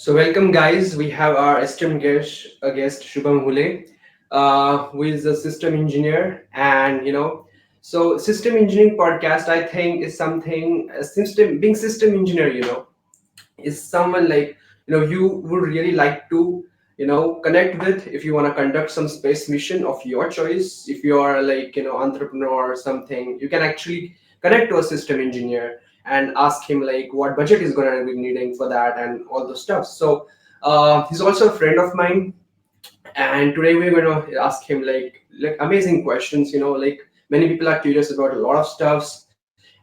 So welcome, guys. We have our esteemed guest Shubham Hule, who is a system engineer, and so system engineering podcast. I think is something a system being system engineer. Is someone like you would really like to connect with if you want to conduct some space mission of your choice. If you are like entrepreneur or something, you can actually connect to a system engineer and ask him like what budget is going to be needing for that and all those stuff. So he's also a friend of mine, and today we're going to ask him like amazing questions. Like many people are curious about a lot of stuffs,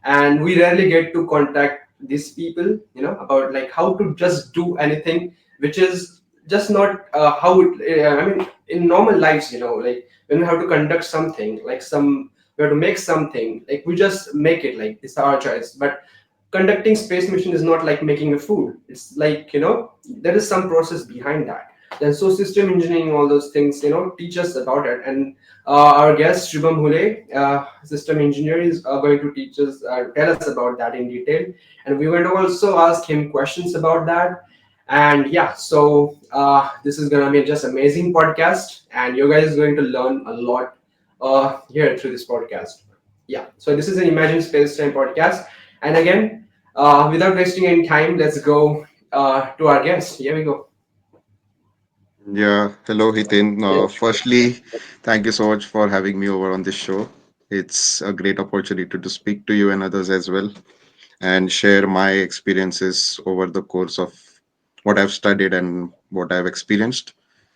and we rarely get to contact these people about like how to just do anything which is just not how it I mean in normal lives, like when we have to conduct something like some we have to make something, like we just make it, like it's our choice. But conducting space mission is not like making a food. It's like there is some process behind that. Then so system engineering, all those things, teach us about it. And our guest Shubham Hule, system engineer, is going to teach us, tell us about that in detail. And we're going to also ask him questions about that. And yeah, so this is gonna be just amazing podcast, and you guys is going to learn a lot here through this podcast. Yeah, so this is an Imagine Spacetime Podcast, and again, without wasting any time, let's go to our guest. Here we go. Yeah, hello Hitin. Firstly, thank you so much for having me over on this show. It's a great opportunity to speak to you and others as well and share my experiences over the course of what I've studied and what I've experienced.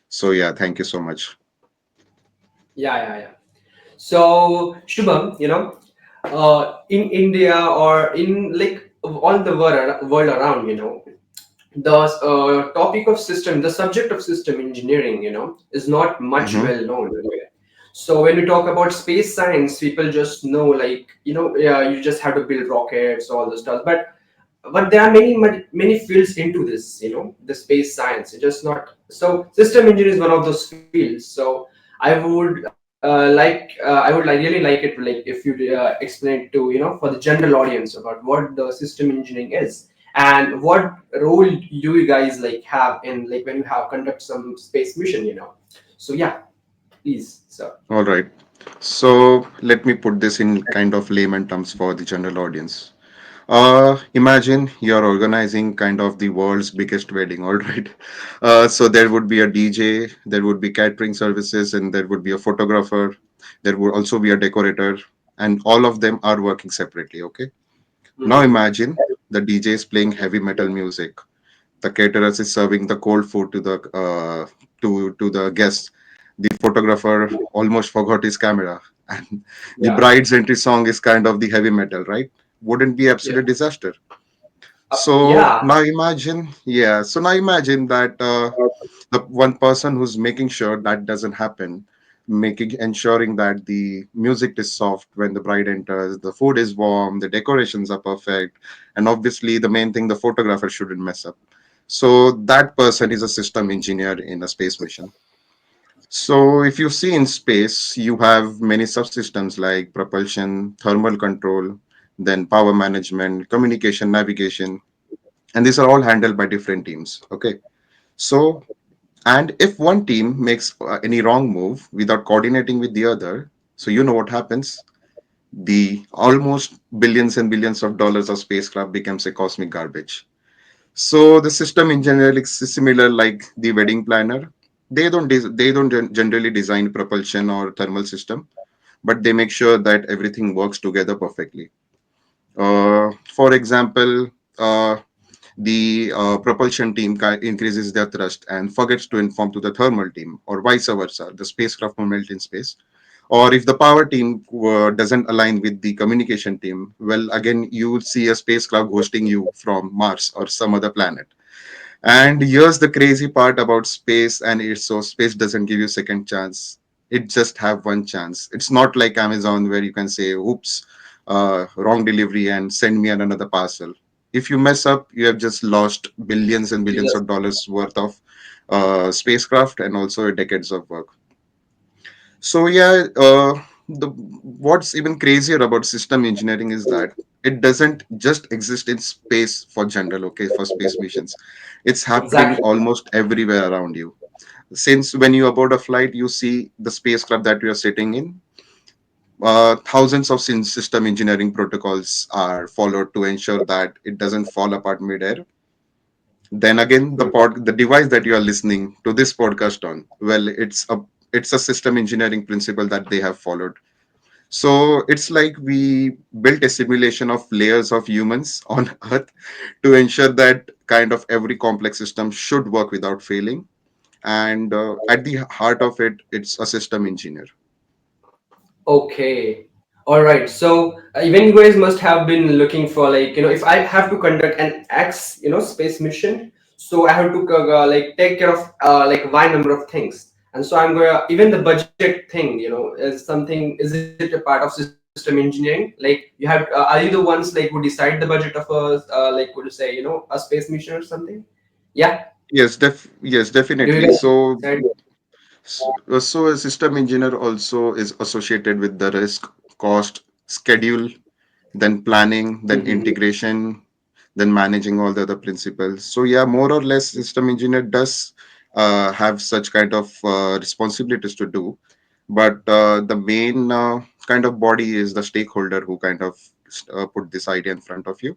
So, yeah, thank you so much. Yeah, yeah, yeah. So Shubham, in India or in like all the world around, the topic of system, the subject of system engineering, is not much Mm-hmm. well known. So when we talk about space science, people just know like yeah, you just have to build rockets, all the stuff. But there are many fields into this, the space science. It's just not so. System engineering is one of those fields. So I would like really like it like if you explain to for the general audience about what the system engineering is and what role you guys like have in like when you have conduct some space mission. So yeah, please, sir. All right. So, let me put this in kind of layman terms for the general audience. Imagine you're organizing kind of the world's biggest wedding, all right? So there would be a DJ, there would be catering services, and there would be a photographer. There would also be a decorator, and all of them are working separately, okay? Now Hmm. imagine the DJ is playing heavy metal music. The caterers is serving the cold food to the guests. The photographer almost forgot his camera, and the Yeah, bride's entry song is kind of the heavy metal, right? Wouldn't be yeah, absolute disaster. So yeah, now imagine, yeah. So now imagine that the one person who's making sure that doesn't happen, making ensuring that the music is soft when the bride enters, the food is warm, the decorations are perfect, and obviously the main thing, the photographer shouldn't mess up. So that person is a system engineer in a space mission. So if you see in space, you have many subsystems like propulsion, thermal control, then power management, communication, navigation, and these are all handled by different teams. Okay, so and if one team makes any wrong move without coordinating with the other, so you know what happens, the almost billions and billions of dollars of spacecraft becomes a cosmic garbage. So the system engineer is similar like the wedding planner. They don't generally design propulsion or thermal system, but they make sure that everything works together perfectly. For example, uh, the propulsion team increases their thrust and forgets to inform to the thermal team, or vice versa. The spacecraft will melt in space. Or if the power team doesn't align with the communication team, well, again, you will see a spacecraft ghosting you from Mars or some other planet. And here's the crazy part about space, and it's so space doesn't give you second chance. It just have one chance. It's not like Amazon where you can say, "Oops, wrong delivery," and send me another parcel. If you mess up, you have just lost billions and billions Jesus. of dollars worth of spacecraft and also decades of work. So yeah, the what's even crazier about system engineering is that it doesn't just exist in space for general, okay, for space missions. It's happening Exactly. almost everywhere around you. Since when you aboard a flight, you see the spacecraft that you are sitting in. Thousands of system engineering protocols are followed to ensure that it doesn't fall apart midair. Then again, the device that you are listening to this podcast on, well, it's a system engineering principle that they have followed. So it's like we built a simulation of layers of humans on Earth to ensure that kind of every complex system should work without failing. And at the heart of it, it's a system engineer. Okay. All right. So even you guys must have been looking for, like, if I have to conduct an X, space mission, so I have to like take care of like Y number of things. And so I'm going to, even the budget thing, is something, is it a part of system engineering? Like you have, are you the ones like who decide the budget of a, like, would you say, a space mission or something? Yeah. Yes, Do you definitely. guys So decide? so a system engineer also is associated with the risk, cost, schedule, then planning, then Mhm. integration, then managing all the other principles. So yeah, more or less, system engineer does have such kind of responsibilities to do, but the main kind of body is the stakeholder who kind of put this idea in front of you,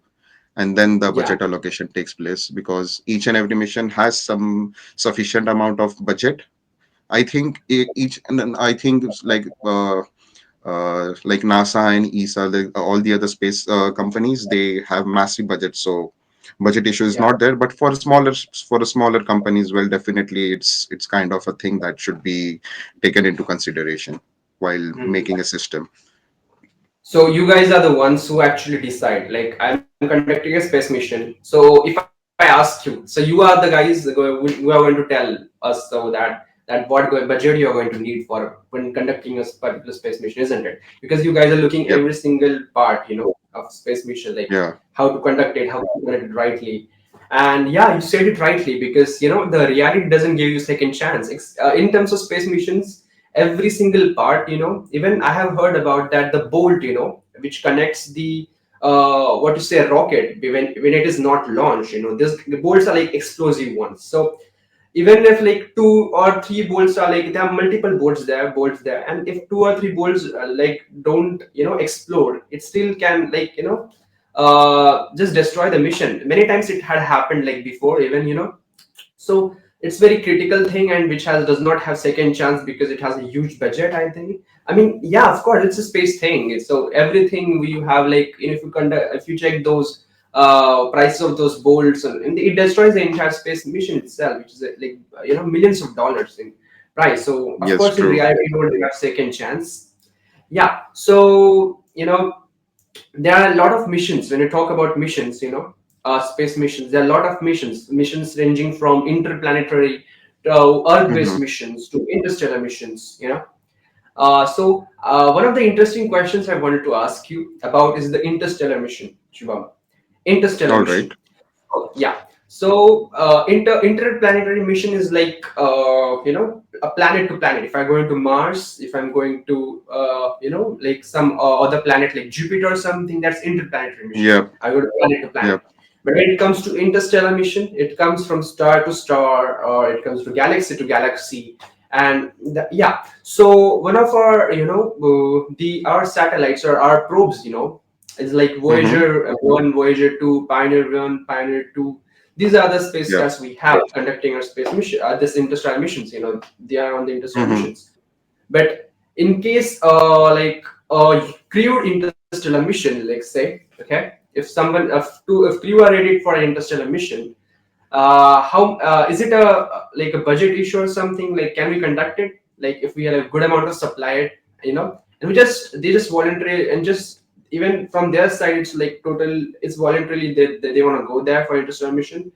and then the Yeah. budget allocation takes place because each and every mission has some sufficient amount of budget. I think each, and then I think it's like NASA and ESA, all the other space companies, they have massive budgets. So budget issue is Yeah. not there. But for a smaller companies, well, definitely it's kind of a thing that should be taken into consideration while Mhm. making a system. So you guys are the ones who actually decide. Like, I'm conducting a space mission. So if I ask you, so you are the guys who are going to tell us so that what budget you are going to need for when conducting a particular space mission, isn't it? Because you guys are looking Yep. every single part, of space mission, like Yeah. how to conduct it, how to conduct it rightly. And yeah, you said it rightly, because the reality doesn't give you second chance. In terms of space missions, every single part, even I have heard about that, the bolt, which connects the what to say, rocket, when it is not launched, this the bolts are like explosive ones. So even if like two or three bolts are, like, there are multiple bolts there, and if two or three bolts like don't explode, it still can, like, just destroy the mission. Many times it had happened like before, even, so it's very critical thing, and which has does not have second chance because it has a huge budget, I think. I mean, yeah, of course it's a space thing, so everything you have, like, if you conduct, if you check those prices of those bolts, and it destroys the entire space mission itself, which is like millions of dollars in price. So of Yes, course in true. reality you don't have second chance. Yeah. So there are a lot of missions. When you talk about missions, space missions, there are a lot of missions ranging from interplanetary to earth-based Hmm. missions to interstellar missions, one of the interesting questions I wanted to ask you about is the interstellar mission, Shubham. Interstellar All right. mission. Oh, yeah. So interplanetary mission is like a planet to planet. If I'm going to Mars, if I'm going to like some other planet like Jupiter or something, that's interplanetary mission. Yep. I go to planet to planet. Yep. But when it comes to interstellar mission, it comes from star to star, or it comes to galaxy, and yeah. So one of our the our satellites or our probes, it's like Hmm. Voyager 1, Voyager 2, Pioneer 1, Pioneer 2. These are the Yep. spacecrafts we have conducting our space mission, this interstellar missions. They are on the interstellar Hmm. missions. But in case like crewed interstellar mission, like say, okay, if crew are ready for an interstellar mission, how is it a like a budget issue or something? Like, can we conduct it? Like, if we have a good amount of supply, and they just voluntarily, and just even from their side, it's like total, it's voluntarily, they want to go there for interstellar mission,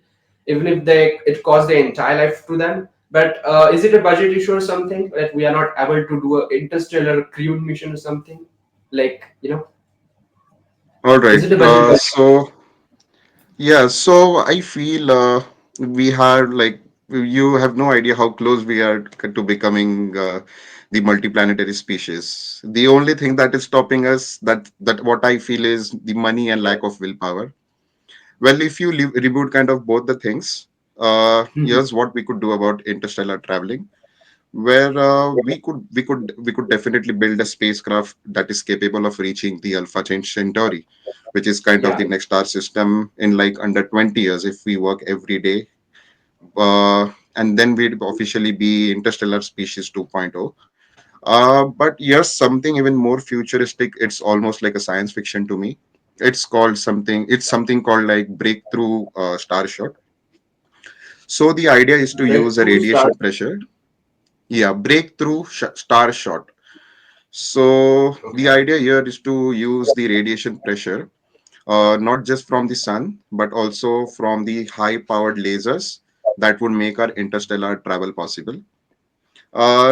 even if it costs their entire life to them. But is it a budget issue or something that we are not able to do a interstellar crewed mission or something? Like, All is right. it a budget? So yeah, so I feel we have like you have no idea how close we are to becoming the multiplanetary species. The only thing that is stopping us, that what I feel, is the money and lack of willpower. Well, if you reboot kind of both the things, here's what we could do about interstellar traveling, where we could definitely build a spacecraft that is capable of reaching the Alpha Centauri, which is kind of Yeah. the next star system, in like under 20 years if we work every day. And then we'd officially be interstellar species 2.0. But yes, something even more futuristic. It's almost like a science fiction to me. It's something called like breakthrough star shot. So the idea is to use a Breakthrough start. radiation pressure. Yeah, breakthrough star shot. So the Okay. idea here is to use the radiation pressure, not just from the sun, but also from the high-powered lasers that would make our interstellar travel possible.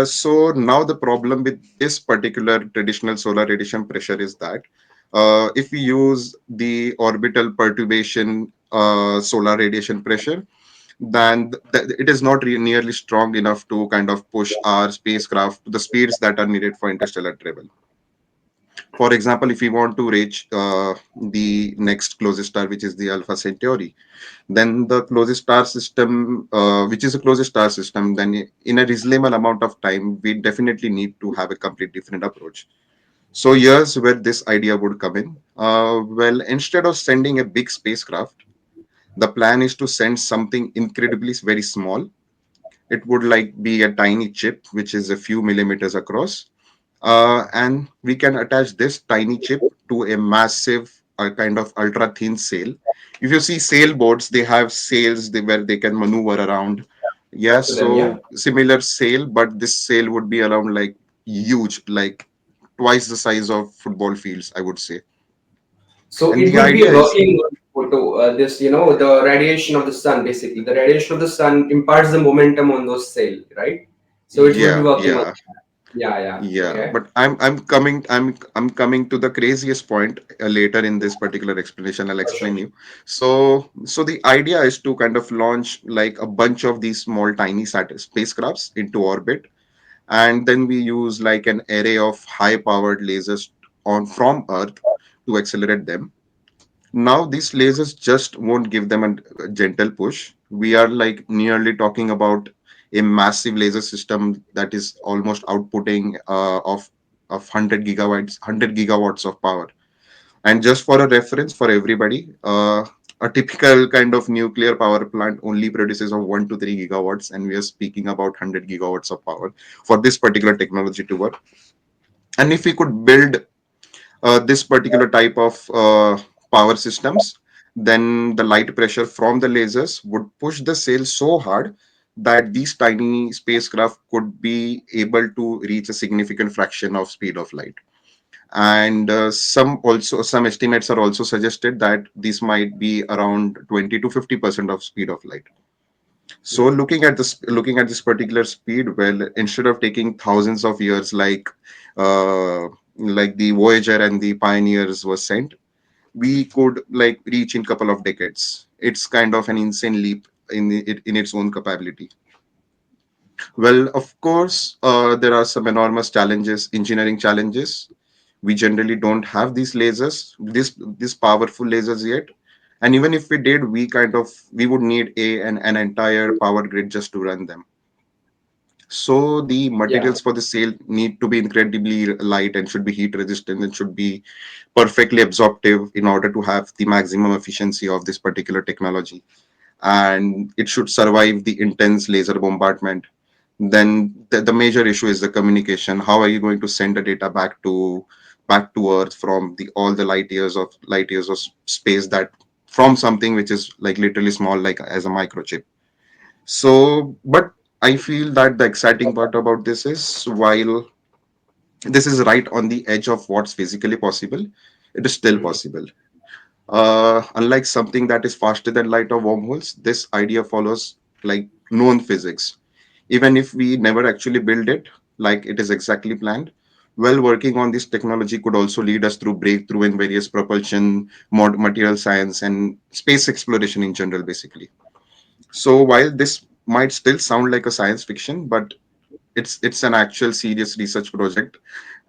So now the problem with this particular traditional solar radiation pressure is that if we use the orbital perturbation solar radiation pressure, then it is not nearly strong enough to kind of push our spacecraft to the speeds that are needed for interstellar travel. For example, if we want to reach the next closest star, which is the Alpha Centauri, then the closest star system, which is the closest star system, then in a reasonable amount of time, we definitely need to have a complete different approach. So here's where this idea would come in. Well, instead of sending a big spacecraft, the plan is to send something incredibly very small. It would like be a tiny chip, which is a few millimeters across, and we can attach this tiny chip to a massive kind of ultra thin sail. If you see sailboats, they have sails where they can maneuver around. Yeah, To them, yeah. so similar sail, but this sail would be around like huge, like twice the size of football fields, I would say. So And it the would be idea is, working on photo, this, the radiation of the sun, basically. The radiation of the sun imparts the momentum on those sail, right? So it would be yeah, working on. yeah. Yeah, yeah. Yeah, Okay. but I'm coming to the craziest point later in this particular explanation. I'll For sure. explain you. So the idea is to kind of launch like a bunch of these small tiny spacecrafts into orbit, and then we use like an array of high powered lasers on from Earth to accelerate them. Now these lasers just won't give them a gentle push. We are like nearly talking about a massive laser system that is almost outputting of 100 gigawatts of power. And just for a reference for everybody, a typical kind of nuclear power plant only produces of 1 to 3 gigawatts, and we are speaking about 100 gigawatts of power for this particular technology to work. And if we could build this particular type of power systems, then the light pressure from the lasers would push the sail so hard that these tiny spacecraft could be able to reach a significant fraction of speed of light. And some estimates are also suggested that this might be around 20 to 50% of speed of light. So looking at this particular speed, well, instead of taking thousands of years uh, like the Voyager and the Pioneers were sent, we could like reach in couple of decades. It's kind of an insane leap in its own capability. Well, of course, there are some enormous challenges, engineering challenges. We generally don't have these lasers, this powerful lasers yet. And even if we did, we would need an entire power grid just to run them. So the Yeah. materials for the sail need to be incredibly light and should be heat resistant and should be perfectly absorptive in order to have the maximum efficiency of this particular technology. And it should survive the intense laser bombardment. Then the major issue is the communication. How are you going to send the data back to Earth from the all the light years of space, that from something which is like literally small, like as a microchip. So, but I feel that the exciting part about this is, while this is right on the edge of what's physically possible, it is still Mhm. possible. Unlike something that is faster than light or wormholes, this idea follows like known physics. Even if we never actually build it like it is exactly planned, well, working on this technology could also lead us through breakthrough in various propulsion, material science, and space exploration in general, basically. So while this might still sound like a science fiction, but it's an actual serious research project,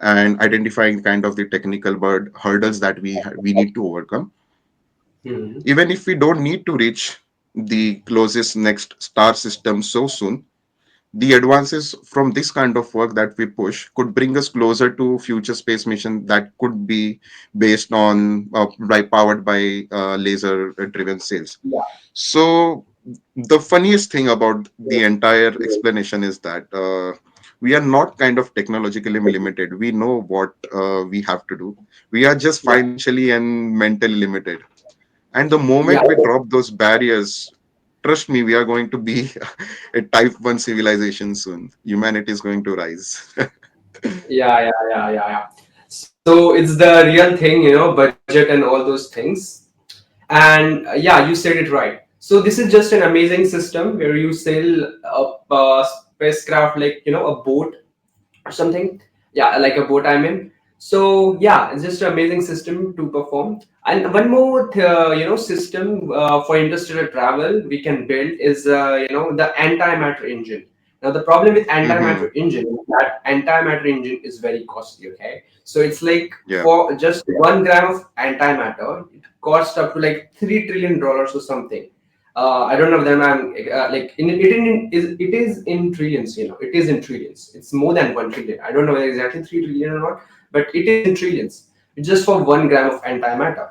and identifying kind of the technical hurdles that we need to overcome. Hmm. Even if we don't need to reach the closest next star system so soon, the advances from this kind of work that we push could bring us closer to future space mission that could be based on powered by laser driven cells. Yeah, So the funniest thing about the entire explanation is that we are not kind of technologically limited. We know what we have to do. We are just yeah, financially and mentally limited. And the yeah, moment we drop those barriers, trust me, we are going to be a type 1 civilization soon. Humanity is going to rise. yeah. So it's the real thing, budget and all those things. And yeah, you said it right. So this is just an amazing system where you sail a spacecraft, like a boat or something. Yeah, like a boat, I mean. So yeah, it's just an amazing system to perform. And one more system for interstellar travel we can build is the antimatter engine. Now the problem with Hmm. antimatter engine is that antimatter engine is very costly. Okay, so it's like Yeah. for just 1 gram of antimatter, it costs up to like $3 trillion or something. I don't know them. I'm like it is in trillions. It is in trillions. It's more than 1 trillion. I don't know whether exactly 3 trillion or not, but it is in trillions. It's just for 1 gram of antimatter.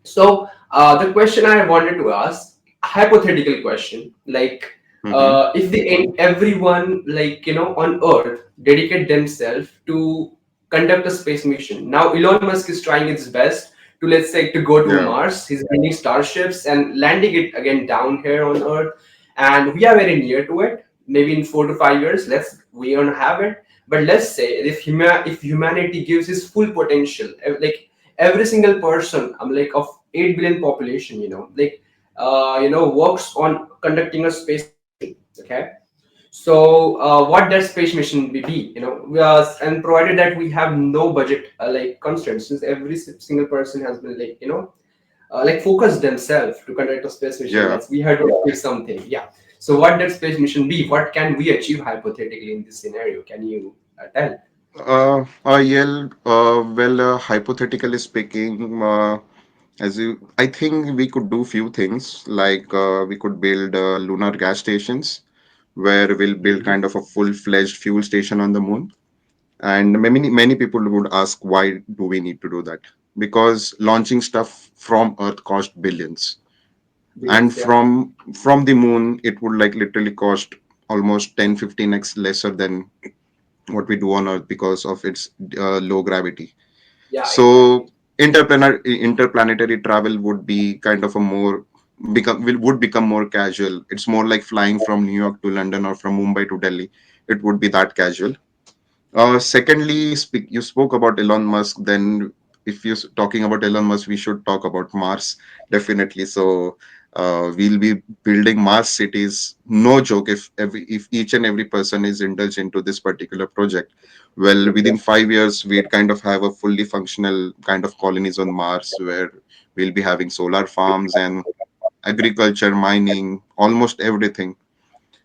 So the question I wanted to ask, hypothetical question, like Hmm. if everyone like on Earth dedicate themselves to conduct a space mission. Now Elon Musk is trying its best to, let's say, to go to Yeah. Mars. He's building starships and landing it again down here on Earth, and we are very near to it. Maybe in 4 to 5 years, we don't have it. But let's say if humanity gives its full potential, like every single person, like of 8 billion population, like works on conducting a space mission. Okay, so what that space mission will be, and provided that we have no budget like constraints, since every single person has been like like focus themselves to conduct a space mission. Yeah. Let's We had to achieve something. Yeah. So what that space mission be? What can we achieve hypothetically in this scenario? Can you tell? Yeah. Hypothetically speaking, I think we could do few things like we could build lunar gas stations where we'll build Mhm. kind of a full-fledged fuel station on the moon. And many people would ask, why do we need to do that? Because launching stuff from Earth cost billions, and Billions, yeah. from the moon it would like literally cost almost 10-15x lesser than what we do on Earth because of its low gravity. Yeah, So exactly. interplanetary travel would be kind of a more would become more casual. It's more like flying from New York to London or from Mumbai to Delhi. It would be that casual. Secondly, you spoke about Elon Musk. Then, if you're talking about Elon Musk, we should talk about Mars, definitely. So, we'll be building Mars cities. No joke. If each and every person is indulged into this particular project, well, within 5 years, we'd kind of have a fully functional kind of colonies on Mars where we'll be having solar farms and agriculture, mining, almost everything.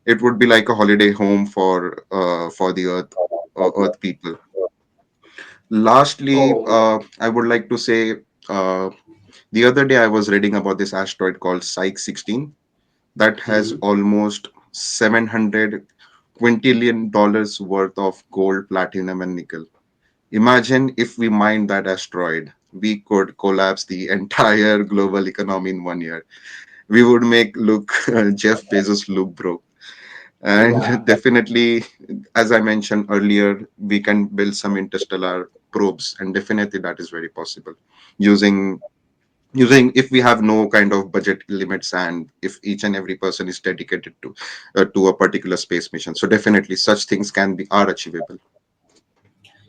It would be like a holiday home for the Earth people. Lastly, Oh. I would like to say the other day I was reading about this asteroid called Psyche 16 that has Mhm. almost 700 quintillion dollars worth of gold, platinum, and nickel. Imagine if we mined that asteroid, we could collapse the entire global economy in 1 year. We would make look Jeff Bezos look broke. And Yeah. definitely, as I mentioned earlier, we can build some interstellar probes, and definitely that is very possible using if we have no kind of budget limits and if each and every person is dedicated to a particular space mission. So definitely such things are achievable.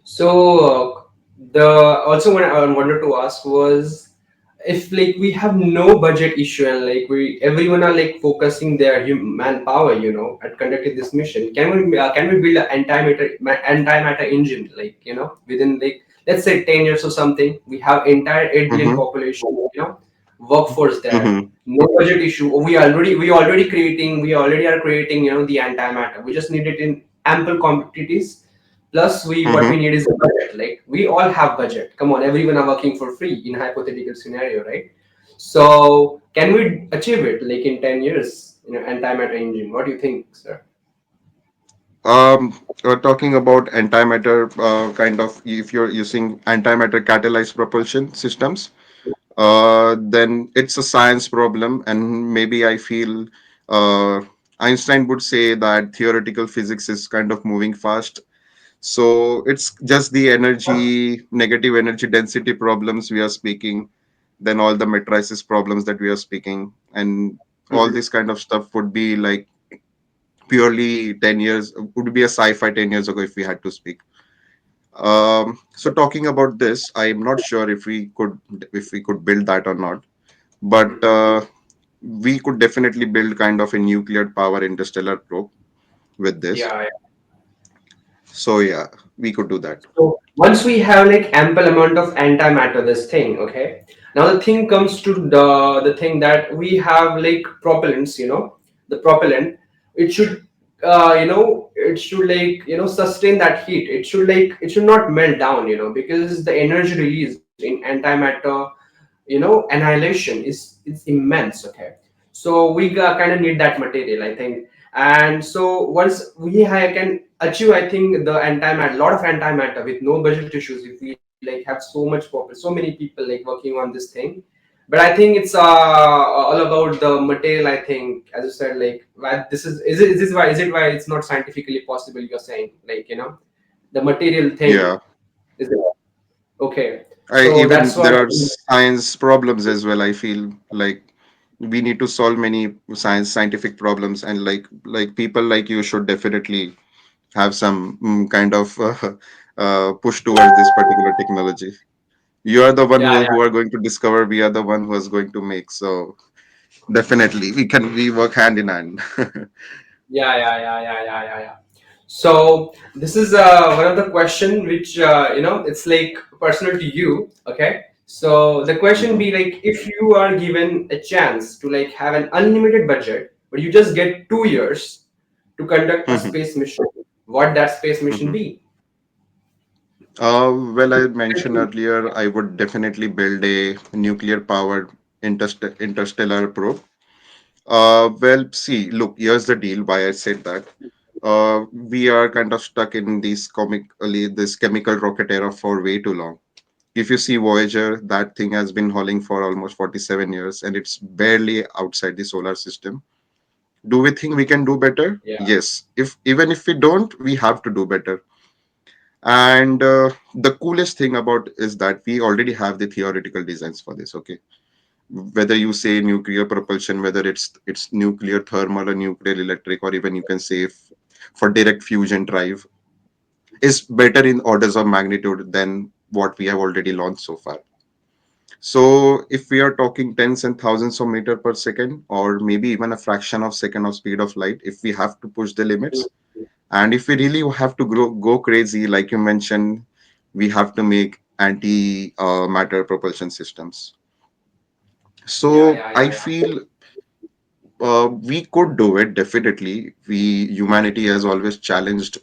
So the also what I wanted to ask was, if like we have no budget issue and like we everyone are like focusing their manpower, at conducting this mission, can we build an antimatter engine, like within like let's say 10 years or something? We have entire 8 billion Hmm. population, workforce there, Mm-hmm. no budget issue. We already are creating, the antimatter. We just need it in ample quantities. Plus, what we Mm-hmm. need is a budget. Like, we all have budget. Come on, everyone are working for free in hypothetical scenario, right? So can we achieve it like in 10 years? Antimatter engine. What do you think, sir? Talking about antimatter, kind of, if you're using antimatter catalyzed propulsion systems, then it's a science problem, and maybe I feel uh, Einstein would say that theoretical physics is kind of moving fast. So it's just the energy, negative energy density problems we are speaking, then all the matrices problems that we are speaking, and all Mhm. this kind of stuff would be like purely 10 years, would be a sci-fi 10 years ago if we had to speak. So talking about this, I'm not sure if we could build that or not, but we could definitely build kind of a nuclear power interstellar probe with this. Yeah. So yeah, we could do that. So once we have like ample amount of antimatter, this thing, okay. Now the thing comes to the thing that we have like propellants, the propellant. It should, it should like sustain that heat. It should not melt down, because the energy released in antimatter, annihilation is immense. Okay, so we kind of need that material, I think. And so once can achieve, I think, the antimatter, lot of antimatter with no budget issues, if we like have so much purpose, so many people like working on this thing. But I think it's all about the material. I think, as you said, like, why this is it why it's not scientifically possible, you're saying, like, the material thing, Yeah. is it? Okay, I so that's even what. there are science problems as well. I feel like we need to solve many scientific problems, and like people like you should definitely have some kind of push towards this particular technology. You are the one Yeah, who are going to discover. We are the one who is going to make. So definitely we work hand in hand. yeah, yeah, yeah, yeah, yeah, yeah, yeah. So this is one of the question which, it's like personal to you. Okay. So the question Mhm. be like, if you are given a chance to like have an unlimited budget, but you just get 2 years to conduct a Mhm. space mission, what that space mission Mhm. be? Well, I mentioned earlier, I would definitely build a nuclear powered interstellar probe. Well, see, look, here's the deal. Why I said that. We are kind of stuck in this chemical rocket era for way too long. If you see Voyager, that thing has been hauling for almost 47 years, and it's barely outside the solar system. Do we think we can do better? Yeah, Yes. If even if we don't, we have to do better. And the coolest thing about is that we already have the theoretical designs for this. Okay, whether you say nuclear propulsion, whether it's nuclear thermal or nuclear electric, or even you can say for direct fusion drive, is better in orders of magnitude than what we have already launched so far. So if we are talking tens and thousands of meter per second, or maybe even a fraction of second of speed of light, if we have to push the limits, and if we really have to go crazy, like you mentioned, we have to make anti matter propulsion systems. yeah, So yeah, I yeah, yeah. feel we could do it definitely. Humanity has always challenged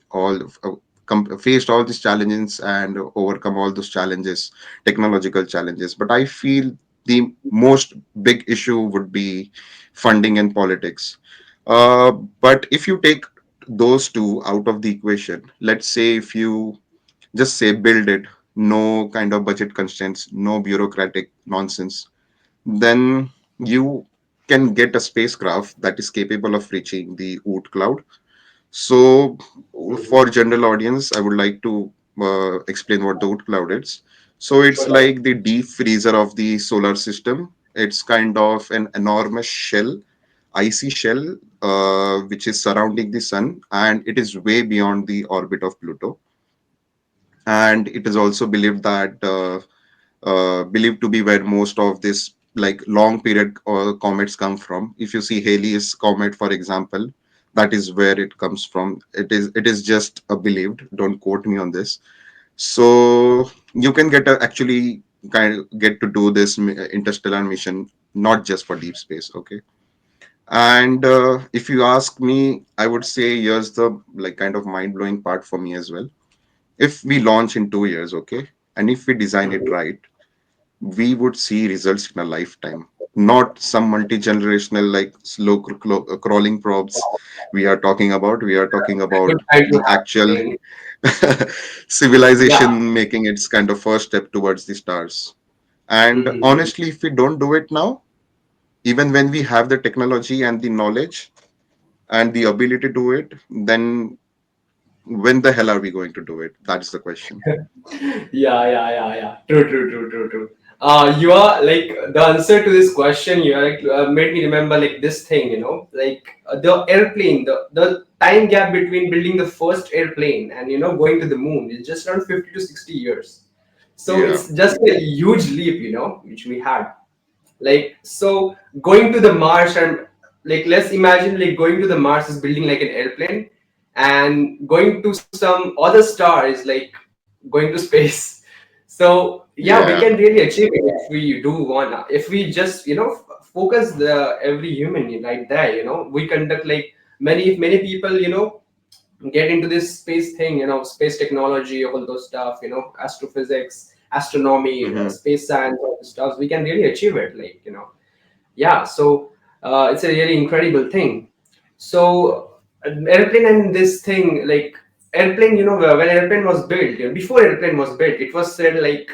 faced all these challenges and overcome all those challenges, technological challenges. But I feel the most big issue would be funding and politics. Uh, but if you take those two out of the equation, let's say if you just say build it, no kind of budget constraints, no bureaucratic nonsense, then you can get a spacecraft that is capable of reaching the Oort cloud. So, Mhm. for general audience, I would like to explain what the Oort cloud is. So, it's Sure. like the deep freezer of the solar system. It's kind of an enormous shell, icy shell, which is surrounding the sun, and it is way beyond the orbit of Pluto. And it is also believed to be where most of this like long period comets come from. If you see Halley's comet, for example, that is where it comes from. It is just a believed. Don't quote me on this. So you can actually kind of get to do this interstellar mission not just for deep space. Okay. And if you ask me, I would say here's the like kind of mind blowing part for me as well. If we launch in 2 years, okay, and if we design it Mhm. right, we would see results in a lifetime, not some multi-generational like slow crawling probes we are talking about. We are talking Good about time to the have actual thing. Yeah. civilization making its kind of first step towards the stars. And Mhm. honestly, if we don't do it now, even when we have the technology and the knowledge and the ability to do it, then when the hell are we going to do it? That's the question. Yeah. True. You are like the answer to this question. You are like made me remember like this thing. Like the airplane, the time gap between building the first airplane and going to the moon is just around 50 to 60 years. So Yeah, it's just a huge leap, which we had. Like so, going to the Mars and like let's imagine like going to the Mars is building like an airplane, and going to some other star is like going to space. So yeah, we can yeah. really achieve it if we do wanna. If we just focus the every human right there. We conduct like many people get into this space thing, space technology, all those stuff, astrophysics, astronomy, Hmm. space science, all this stuff. We can really achieve it, like yeah. So it's a really incredible thing. So an airplane and this thing, like airplane, when airplane was built, before airplane was built, it was said like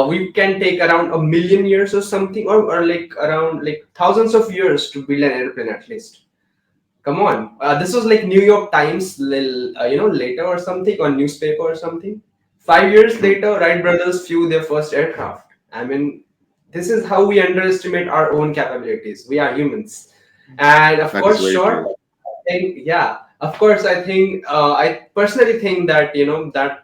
we can take around 1 million years or something, or like around like thousands of years to build an airplane at least. Come on, this was like New York Times, later or something, or newspaper or something. 5 years True. later, Wright brothers flew their first aircraft. I mean, this is how we underestimate our own capabilities. We are humans, and of That is course, very sure. true. Yeah, of course. I think I personally think that that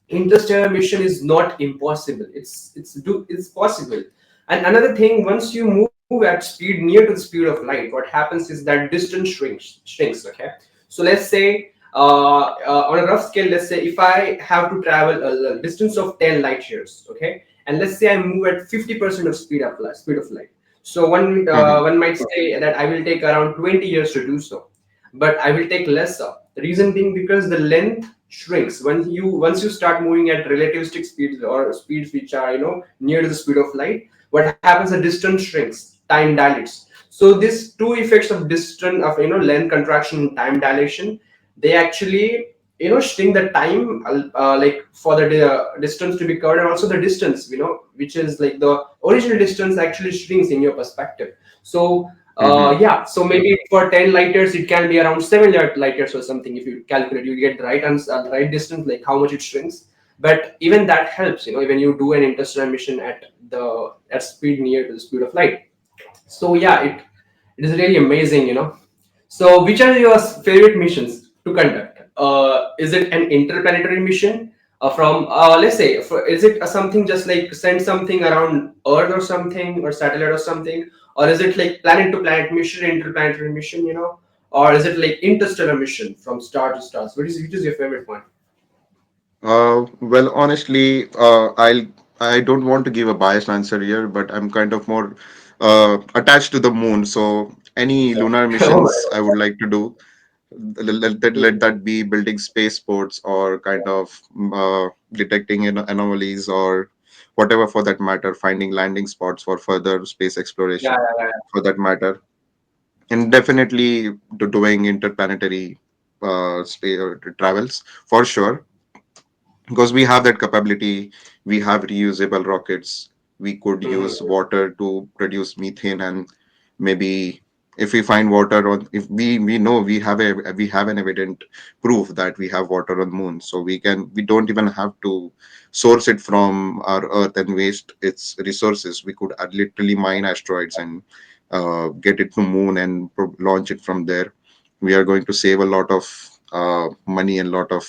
interstellar mission is not impossible. It's possible. And another thing, once you move at speed near to the speed of light, what happens is that distance shrinks. Okay, so let's say on a rough scale, let's say if I have to travel a distance of 10 light years, okay, and let's say I move at 50% of speed of light. So Hmm. one might say that I will take around 20 years to do so, but I will take lesser. The reason being because the length shrinks once you start moving at relativistic speeds, or speeds which are near to the speed of light. What happens? The distance shrinks, time dilates. So these two effects of distance, of length contraction, time dilation, they actually shrink the time, like for the distance to be covered, and also the distance which is like the original distance actually shrinks in your perspective. So Hmm. yeah, so maybe for 10 light years it can be around 7 light years or something. If you calculate, you get the right distance, like how much it shrinks. But even that helps, when you do an interstellar mission at speed near to the speed of light. So yeah, it is really amazing. So which are your favorite missions to conduct? Is it an interplanetary mission, from let's say, is it something just like send something around Earth or something, or satellite or something, or is it like planet to planet mission, interplanetary mission, or is it like interstellar mission from star to stars? Which is your favorite one? Well, honestly, I don't want to give a biased answer here, but I'm kind of more attached to the moon. So any lunar Oh missions I would like to do, let that be building spaceports or kind of detecting anomalies or whatever for that matter, finding landing spots for further space yeah, exploration yeah, for that matter, and definitely doing interplanetary space travels for sure, because we have that capability. We have reusable rockets. We could yeah. use water to produce methane, and maybe if we find water on, if we know we have an evident proof that we have water on moon, so we don't even have to source it from our earth and waste its resources. We could literally mine asteroids and get it to moon and launch it from there. We are going to save a lot of money, and lot of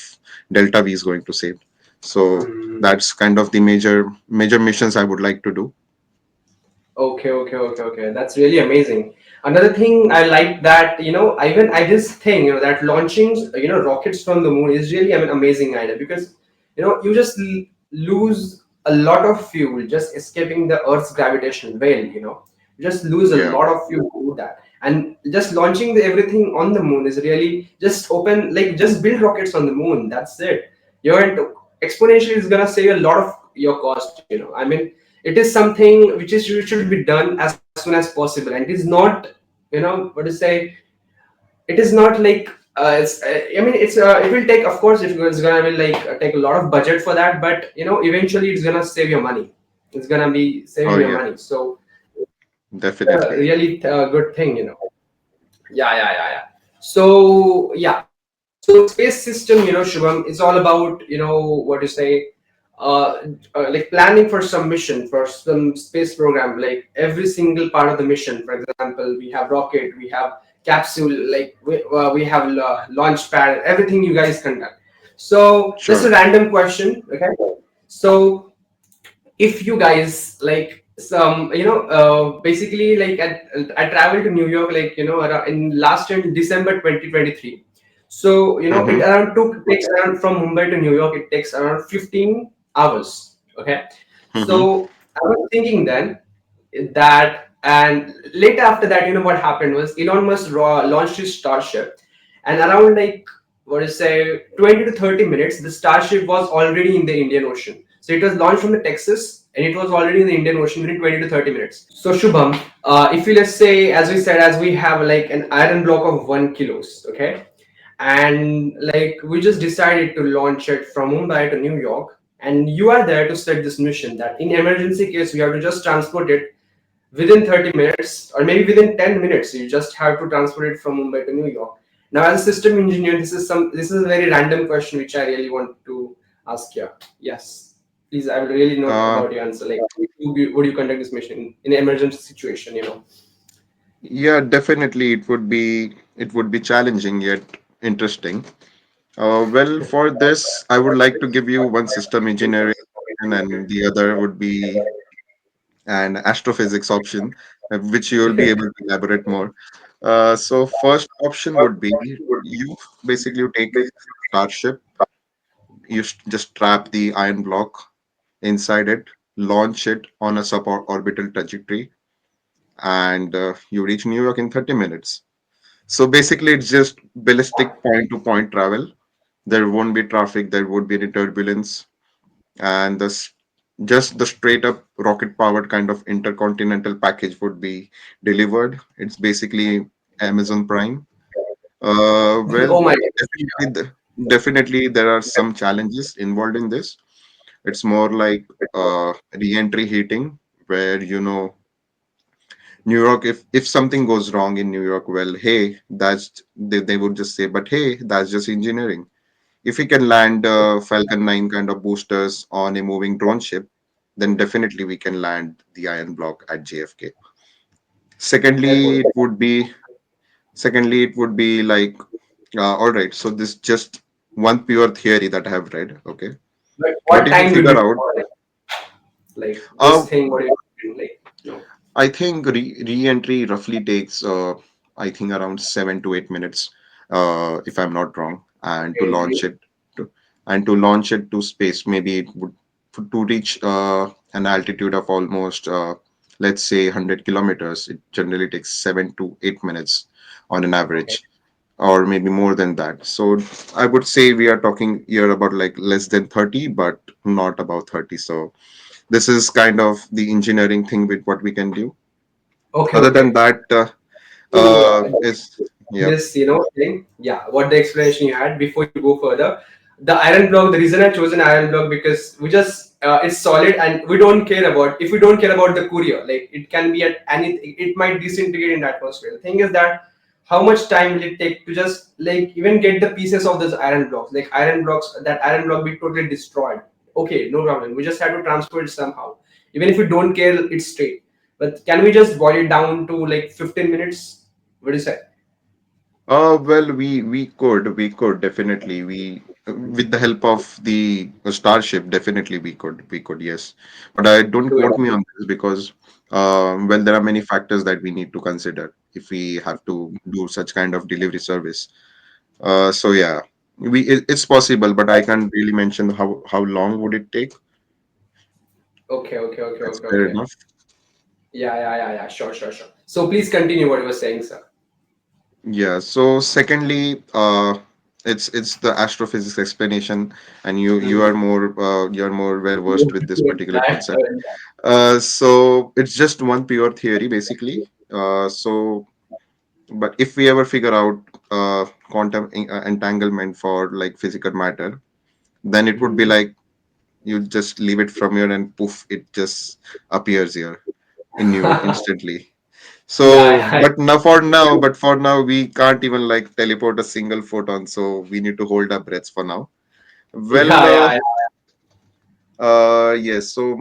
delta v is going to save. So Mhm. that's kind of the major missions I would like to do. Okay. That's really amazing. Another thing I like that, even I just think, that launching, rockets from the moon is really an amazing idea, because, you just lose a lot of fuel just escaping the Earth's gravitational well. You just lose a Yeah. lot of you do that. And just launching everything on the moon is really just open, like just build rockets on the moon. That's it. You're into, exponentially is gonna save a lot of your cost. I mean, it is something which is should be done as soon as possible, and it is not, what to say, it is not like I mean, it will take, of course, it's gonna be like take a lot of budget for that, but eventually it's gonna save your money. It's gonna be Oh saving your yeah, money. So definitely. really good thing. Yeah. So yeah, so space system, Shubham, it's all about, what you say, like planning for some mission, for some space program, like every single part of the mission. For example, we have rocket, we have capsule, like we have launch pad, everything you guys conduct. So just a Sure. random question, okay? So if you guys like some, basically like I traveled to New York, like in last in December 2023. So it Mm-hmm. around takes around from Mumbai to New York, it takes around 15 hours, okay? Mm-hmm. So I was thinking then that, and later after that, what happened was Elon Musk launched his Starship, and around like, what is say, 20 to 30 minutes, the Starship was already in the Indian Ocean. So it was launched from the Texas, and it was already in the Indian Ocean within 20 to 30 minutes. So Shubham, if you, let's say, as we said, as we have like an iron block of 1 kilos, okay, and like we just decided to launch it from Mumbai to New York, and you are there to set this mission that in emergency case we have to just transport it within 30 minutes or maybe within 10 minutes. You just have to transport it from Mumbai to New York. Now as a system engineer, this is a very random question which I really want to ask you. Yes, please, I would really know Uh, about your answer, like would you conduct this mission in an emergency situation? yeah, definitely it would be challenging yet interesting. Well, for this, I would like to give you one system engineering option and the other would be an astrophysics option, which you will be able to elaborate more. So first option would be you basically you take Starship, you just trap the iron block inside it, launch it on a suborbital trajectory, and you reach New York in 30 minutes. So basically, it's just ballistic point to point travel. There won't be traffic, there won't be any turbulence, and just the straight up rocket powered kind of intercontinental package would be delivered. It's basically Amazon Prime. Well, Oh my definitely, definitely there are some challenges involved in this. It's more like re-entry heating, where New York, if something goes wrong in New York, well, hey, they would just say, but hey, that's just engineering. If we can land Falcon 9 kind of boosters on a moving drone ship, then definitely we can land the iron block at JFK. fair Secondly, point. it would be like, all right, so this just one pure theory that I have read. Okay, But what what if you time will figure be out? like Uh, this thing? What are you doing? Like, I think re-entry roughly takes, I think around 7 to 8 minutes, if I'm not wrong, and to okay, launch it, to, and to launch it to space, maybe it would to reach an altitude of almost, let's say, 100 kilometers. It generally takes 7 to 8 minutes on an okay. average, or maybe more than that. So I would say we are talking here about like less than 30, but not about 30. So this is kind of the engineering thing with what we can do. Okay, Other than okay. that, So, is yeah. this thing, yeah, what the explanation you had before you go further, the iron block, the reason I chose an iron block because we just it's solid and we don't care about, if we don't care about the courier, like it can be at any, it might disintegrate in the atmosphere. The thing is that how much time will it take to just like even get the pieces of those iron blocks, like iron blocks, that iron block be totally destroyed. Okay, no problem, we just have to transport it somehow, even if we don't care it's straight. But can we just boil it down to like 15 minutes? What do you say? Well, we could definitely with the help of the Starship, definitely we could, yes. But I don't Good. quote me on this because well, there are many factors that we need to consider if we have to do such kind of delivery service. So yeah, it's possible, but I can't really mention how long would it take. Okay, okay, okay, That's okay, fair okay. enough. Yeah. Sure, sure, sure. So please continue what you were saying, sir. Yeah. So secondly, it's the astrophysics explanation, and you're more well versed with this particular concept. So it's just one pure theory basically. But if we ever figure out quantum entanglement for like physical matter, then it would be like you just leave it from here and poof, it just appears here in you instantly. So, Yeah, but for now, we can't even like teleport a single photon. So we need to hold our breaths for now. Well, yeah. yes. So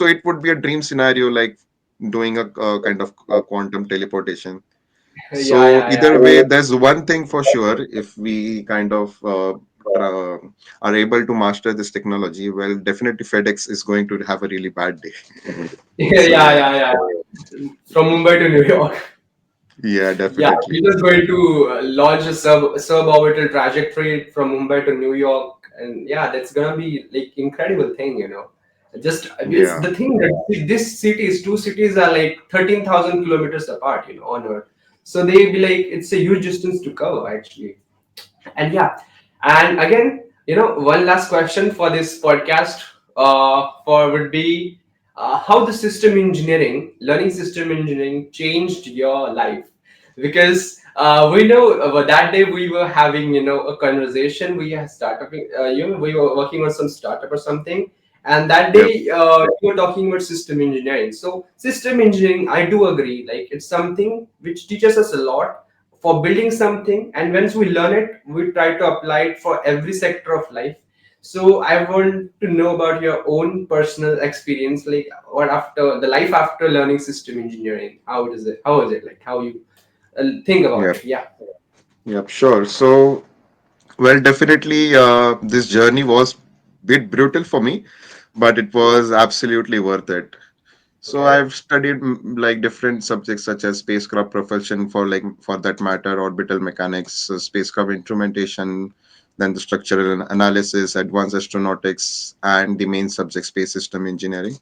it would be a dream scenario, like doing a kind of quantum teleportation. So Yeah. either way, there's one thing for sure. If we kind of tra- are able to master this technology, well, definitely FedEx is going to have a really bad day. Yeah, So yeah, yeah. From Mumbai to New York. yeah, Yeah, definitely. we're just going to launch a suborbital trajectory from Mumbai to New York, and yeah, that's gonna be like incredible thing, you know. Just it's Yeah, the thing that this cities, two cities are like 13,000 kilometers apart, you know, on Earth. So they be like it's a huge distance to cover actually. And yeah, and again, you know, one last question for this podcast for would be how the system engineering, learning system engineering changed your life. Because we know that day we were having, you know, a conversation. We had startup, you know, we were working on some startup or something. And that yep, day you were talking about system engineering. So system engineering, I do agree, like it's something which teaches us a lot for building something, and once we learn it we try to apply it for every sector of life. So I want to know about your own personal experience, like what after the life after learning system engineering, how is it like, how you think about yep, it. Yeah. yep. Sure. So, well, definitely, this journey was bit brutal for me, but it Yeah. was absolutely worth it. So Okay. I've studied like different subjects such as spacecraft propulsion for like for that matter, orbital mechanics, spacecraft instrumentation, then the structural analysis, advanced astronautics, and the main subject space system engineering,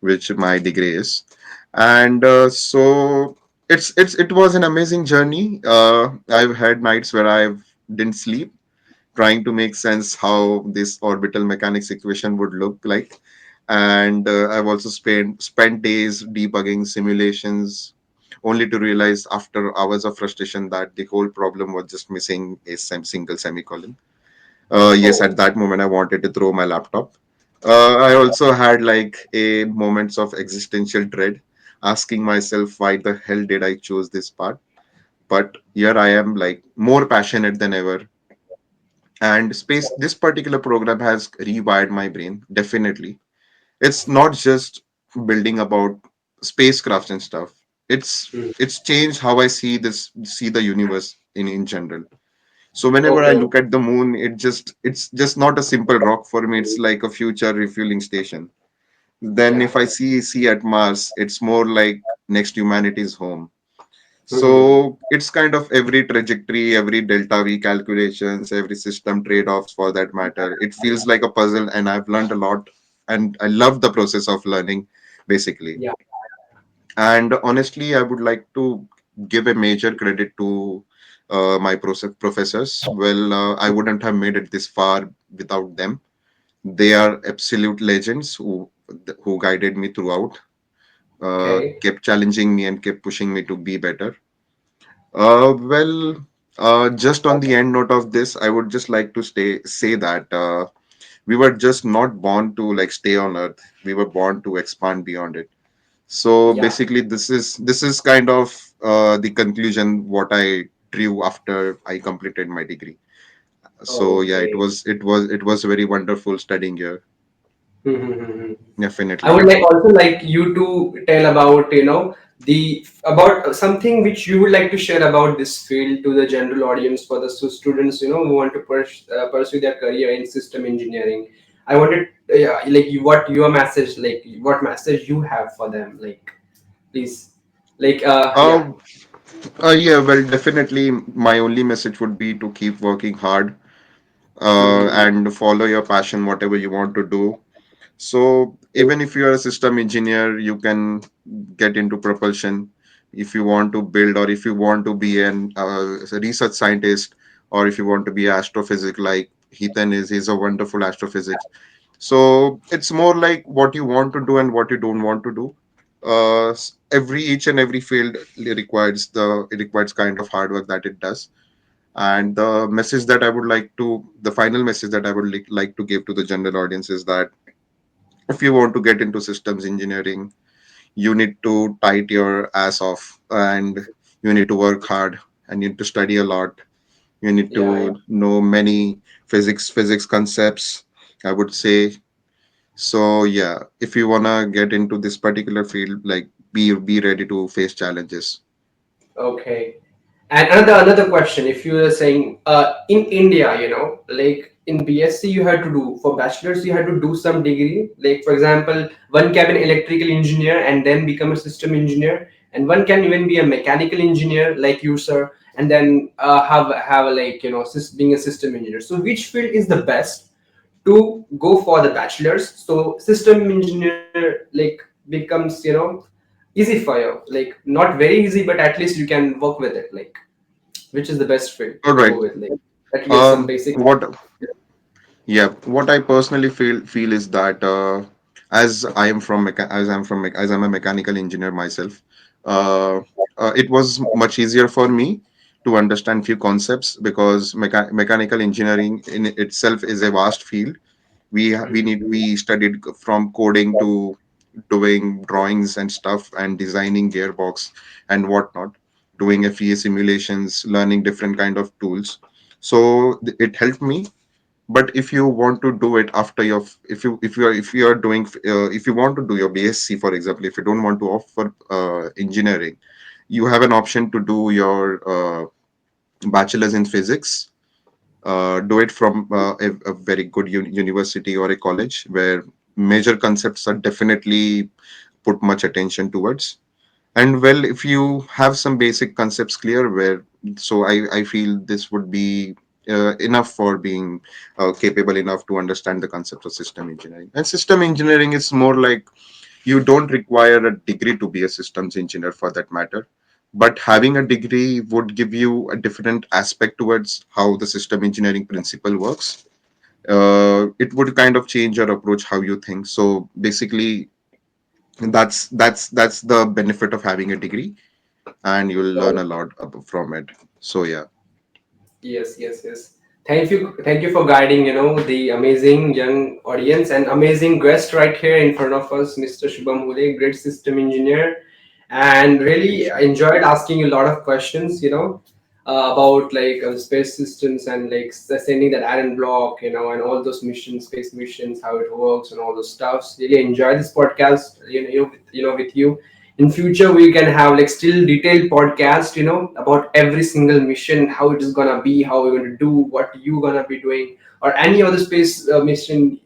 which my degree is. And it was an amazing journey. I've had nights where I didn't sleep trying to make sense how this orbital mechanics equation would look like. And I've also spent days debugging simulations, only to realize after hours of frustration that the whole problem was just missing a single semicolon. Yes, Oh. at that moment I wanted to throw my laptop. I also had like a moments of existential dread, asking myself why the hell did I choose this path. But here I am, like more passionate than ever. And space, this particular program has rewired my brain, definitely. It's not just building about spacecrafts and stuff. It's changed how I see the universe in general. So whenever I Okay. look at the moon, it's just not a simple rock for me. It's like a future refueling station. Then Yeah. if I see at Mars, it's more like next humanity's home. Hmm. So it's kind of every trajectory, every delta V calculations, every system trade-offs for that matter. It feels like a puzzle, and I've learned a lot, and I love the process of learning, basically. Yeah. And honestly, I would like to give a major credit to my professors. Well, I wouldn't have made it this far without them. They are absolute legends who guided me throughout, Okay. kept challenging me and kept pushing me to be better. Well, just on the end note of this, I would just like to say that we were just not born to like stay on Earth. We were born to expand beyond it. So Yeah. basically, this is kind of the conclusion what I drew after I completed my degree. So yeah, Okay. it was very wonderful studying here. Hmm. I Definitely. would like also like you to tell about, you know, the about something which you would like to share about this field to the general audience, for the students, you know, who want to pursue their career in system engineering. I wanted like what your message, like what message you have for them, like please, like yeah. Uh, yeah, well, definitely my only message would be to keep working hard Hmm. and follow your passion, whatever you want to do. So even if you are a system engineer, you can get into propulsion if you want to build, or if you want to be an a research scientist, or if you want to be astrophysics like Ethan is. He's a wonderful astrophysics. So it's more like what you want to do and what you don't want to do. Every each and every field requires it requires kind of hard work that it does. And the final message that I would like to give to the general audience is that if you want to get into systems engineering, you need to tight your ass off, and you need to work hard, and you need to study a lot. You need Yeah, yeah. to know many physics concepts, I would say. So yeah, if you wanna get into this particular field, like be ready to face challenges. Okay. And another question, if you are saying in India, like in BSc you had to do for bachelor's you had to do some degree. Like for example, one can be an electrical engineer and then become a system engineer, and one can even be a mechanical engineer like you, sir, and then have like being a system engineer. So which field is the best to go for the bachelor's? So system engineer like becomes easy for you, like not very easy, but at least you can work with it. Like which is the best field All to right. go with, like at least some basic. What Yeah, what I personally feel is that as I'm a mechanical engineer myself, uh, it was much easier for me to understand few concepts, because mechanical engineering in itself is a vast field. We studied from coding to doing drawings and stuff, and designing gearbox and whatnot, doing FEA simulations, learning different kind of tools. So it helped me. But if you want to do it after your if you are doing if you want to do your BSc, for example, if you don't want to opt for engineering, you have an option to do your bachelor's in physics. Do it from a very good university or a college where major concepts are definitely put much attention towards. And well, if you have some basic concepts clear, I feel this would be enough for being capable enough to understand the concept of system engineering. And system engineering is more like, you don't require a degree to be a systems engineer for that matter, but having a degree would give you a different aspect towards how the system engineering principle works. It would kind of change your approach, how you think. So basically, that's the benefit of having a degree, and you'll learn Oh, a lot from it. So yeah. yes, yes, yes. Thank you for guiding, the amazing young audience and amazing guest right here in front of us, Mr. Shubham Hule, great system engineer, and really enjoyed asking you a lot of questions, about like space systems and like sending that iron block, and all those missions, space missions, how it works, and all those stuffs. Really enjoy this podcast, with you. In future we can have like still detailed podcast, about every single mission, how it is gonna be, how we're going to do, what you gonna be doing, or any other space mission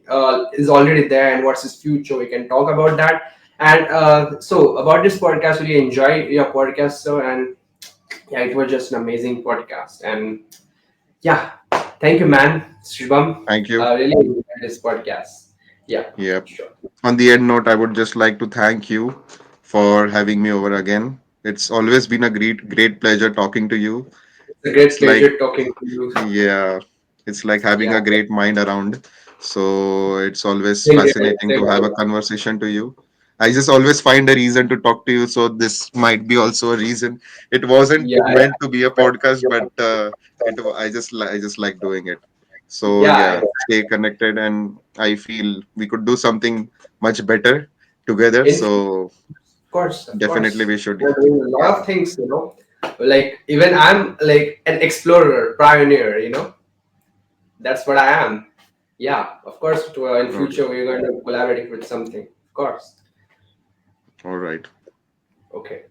is already there, and what's its future. We can talk about that. And so about this podcast, really enjoy your podcast, sir. And yeah, it was just an amazing podcast. And yeah, thank you, man, Shubham. Thank you. Really enjoyed this podcast. Yeah, Yeah. sure. On the end note, I would just like to thank you for having me over again. It's always been a great pleasure talking to you. It's a great It's like, pleasure talking to you. yeah, it's like having Yeah, a great mind around. So it's always same here, fascinating same to have a here. conversation to you. I just always find a reason to talk to you. So this might be also a reason. It wasn't Yeah, meant to be a podcast, yeah. but I just like doing it. So Yeah, yeah, stay connected, and I feel we could do something much better together. in So of definitely course, we should. we're doing a Yeah. lot of things. Like even I'm like an explorer, pioneer. That's what I am. Yeah, of course. In All right. future, we're going to collaborate with something. Of course. All right. Okay.